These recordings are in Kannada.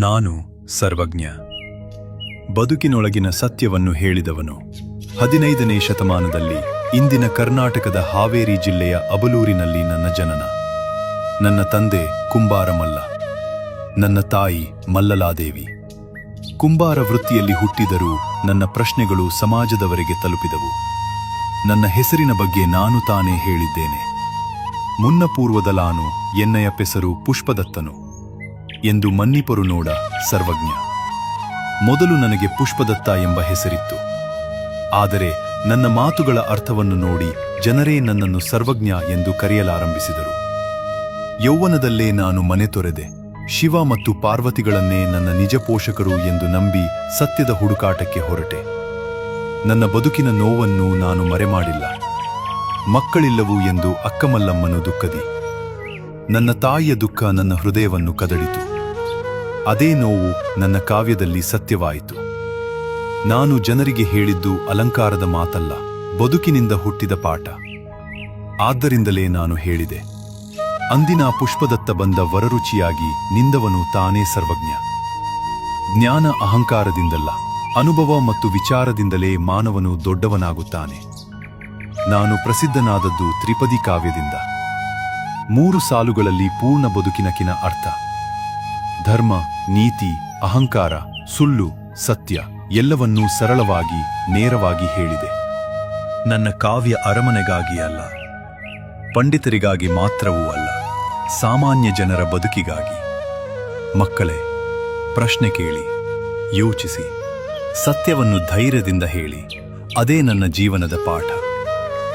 ನಾನು ಸರ್ವಜ್ಞ. ಬದುಕಿನೊಳಗಿನ ಸತ್ಯವನ್ನು ಹೇಳಿದವನು. 15ನೇ ಶತಮಾನದಲ್ಲಿ ಇಂದಿನ ಕರ್ನಾಟಕದ ಹಾವೇರಿ ಜಿಲ್ಲೆಯ ಅಬಲೂರಿನಲ್ಲಿ ನನ್ನ ಜನನ. ನನ್ನ ತಂದೆ ಕುಂಬಾರ ಮಲ್ಲ, ನನ್ನ ತಾಯಿ ಮಲ್ಲಲಾದೇವಿ. ಕುಂಬಾರ ವೃತ್ತಿಯಲ್ಲಿ ಹುಟ್ಟಿದರೂ ನನ್ನ ಪ್ರಶ್ನೆಗಳು ಸಮಾಜದವರೆಗೆ ತಲುಪಿದವು. ನನ್ನ ಹೆಸರಿನ ಬಗ್ಗೆ ನಾನು ತಾನೇ ಹೇಳಿದ್ದೇನೆ. ಮುನ್ನ ಪೂರ್ವದಲಾನು ಎನ್ನಯ ಪೆಸರು ಪುಷ್ಪದತ್ತನು ಎಂದು ಮನ್ನಿಪರು ನೋಡ ಸರ್ವಜ್ಞ. ಮೊದಲು ನನಗೆ ಪುಷ್ಪದತ್ತ ಎಂಬ ಹೆಸರಿತ್ತು. ಆದರೆ ನನ್ನ ಮಾತುಗಳ ಅರ್ಥವನ್ನು ನೋಡಿ ಜನರೇ ನನ್ನನ್ನು ಸರ್ವಜ್ಞ ಎಂದು ಕರೆಯಲಾರಂಭಿಸಿದರು. ಯೌವನದಲ್ಲೇ ನಾನು ಮನೆ ತೊರೆದೆ. ಶಿವ ಮತ್ತು ಪಾರ್ವತಿಗಳನ್ನೇ ನನ್ನ ನಿಜ ಪೋಷಕರು ಎಂದು ನಂಬಿ ಸತ್ಯದ ಹುಡುಕಾಟಕ್ಕೆ ಹೊರಟೆ. ನನ್ನ ಬದುಕಿನ ನೋವನ್ನು ನಾನು ಮರೆಮಾಡಿಲ್ಲ. ಮಕ್ಕಳಿಲ್ಲವು ಎಂದು ಅಕ್ಕಮಲ್ಲಮ್ಮನು ದುಃಖದಿ. ನನ್ನ ತಾಯಿಯ ದುಃಖ ನನ್ನ ಹೃದಯವನ್ನು ಕದಡಿತು. ಅದೇ ನೋವು ನನ್ನ ಕಾವ್ಯದಲ್ಲಿ ಸತ್ಯವಾಯಿತು. ನಾನು ಜನರಿಗೆ ಹೇಳಿದ್ದು ಅಲಂಕಾರದ ಮಾತಲ್ಲ, ಬದುಕಿನಿಂದ ಹುಟ್ಟಿದ ಪಾಠ. ಆದ್ದರಿಂದಲೇ ನಾನು ಹೇಳಿದೆ, ಅಂದಿನ ಪುಷ್ಪದತ್ತ ಬಂದ ವರರುಚಿಯಾಗಿ ನಿಂದವನು ತಾನೇ ಸರ್ವಜ್ಞ. ಜ್ಞಾನ ಅಹಂಕಾರದಿಂದಲ್ಲ, ಅನುಭವ ಮತ್ತು ವಿಚಾರದಿಂದಲೇ ಮಾನವನು ದೊಡ್ಡವನಾಗುತ್ತಾನೆ. ನಾನು ಪ್ರಸಿದ್ಧನಾದದ್ದು ತ್ರಿಪದಿ ಕಾವ್ಯದಿಂದ. 3 ಸಾಲುಗಳಲ್ಲಿ ಪೂರ್ಣ ಬದುಕಿನಕಿನ ಅರ್ಥ. ಧರ್ಮ, ನೀತಿ, ಅಹಂಕಾರ, ಸುಳ್ಳು, ಸತ್ಯ ಎಲ್ಲವನ್ನೂ ಸರಳವಾಗಿ ನೇರವಾಗಿ ಹೇಳಿದೆ. ನನ್ನ ಕಾವ್ಯ ಅರಮನೆಗಾಗಿ ಅಲ್ಲ, ಪಂಡಿತರಿಗಾಗಿ ಮಾತ್ರವೂ ಅಲ್ಲ, ಸಾಮಾನ್ಯ ಜನರ ಬದುಕಿಗಾಗಿ. ಮಕ್ಕಳೇ, ಪ್ರಶ್ನೆ ಕೇಳಿ, ಯೋಚಿಸಿ, ಸತ್ಯವನ್ನು ಧೈರ್ಯದಿಂದ ಹೇಳಿ. ಅದೇ ನನ್ನ ಜೀವನದ ಪಾಠ.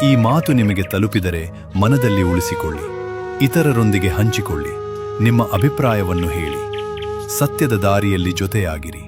ಈ ಮಾತು ನಿಮಗೆ ತಲುಪಿದರೆ ಮನದಲ್ಲಿ ಉಳಿಸಿಕೊಳ್ಳಿ, ಇತರರೊಂದಿಗೆ ಹಂಚಿಕೊಳ್ಳಿ, ನಿಮ್ಮ ಅಭಿಪ್ರಾಯವನ್ನು ಹೇಳಿ. ಸತ್ಯದ ದಾರಿಯಲ್ಲಿ ಜೊತೆಯಾಗಿರಿ.